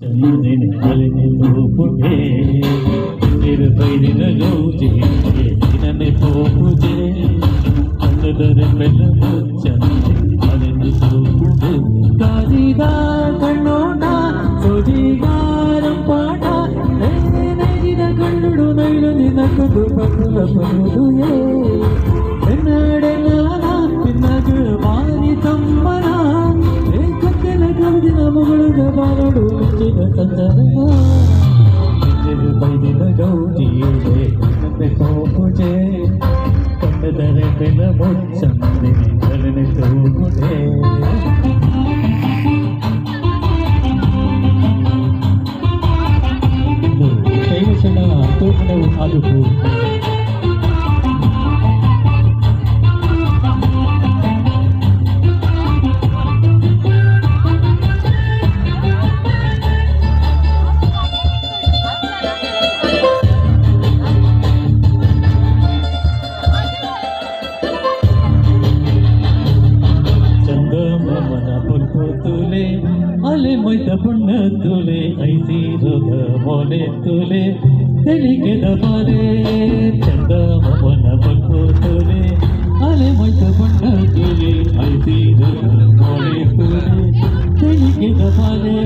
ಚಂದಿನ ತೋಪುಗೆ ನಿರ್ಭೈರಿನ ಗೌಜೆ ನನ್ನೆ ತೋಪುಜೆ ಕಣ್ಣದರೆ ಬೆಲ್ಲ ಚಂದಿನ ತೋಪುಗೆ ಕಾದಿದ ಕಣ್ಣೋಟ ಸೊದಿಗಾರಂ ಪಾಠ ನೈದಿನ ಕಣ್ಣುಡು ನೈಲದಿನ ಕುದು ಪಕ್ಕಲ ಪರುದುಯೇ ಎನ್ನಡೆಲ್ಲ ಪಿನ್ನಗ ಮಾರಿ ತಮ್ಮನ ಮಗಳ ಬಾಲಡು ಮೆಚ್ಚಿದ ಸಂದರ್ಭ ಬೈದಿನ ಗೌಜಿಯೇ ನನ್ನೆ ತೋಪುಜೆ ಕಂಡದರೆ ಬೆಲ ಮುಚ್ಚಂದಿನಿ ಕಲನೆ ತೋಪುಜೆ ಕೈವಶನ ತೋಪುನವು ಆದುಕು ಅಲೆ ಮೊಯ್ತ ಪುಣ್ಣ ತುಲೆ ಐಸಿರೋಗ ಮೊಲೆ ತುಲೆ ತೆಲಿಗೆದ ಬಾಲೆ ಚಂದ ಮಮನ ಬಲ್ಪು ತುಲೆ ಅಲೆ ಮೊಯ್ತ ಪುಣ್ಣ ತುಲೆ ಐಸಿರೋಗ ಮೊಲೆ ತುಲೆ ತೆಲಿಗೆದ ಬಾಲೆ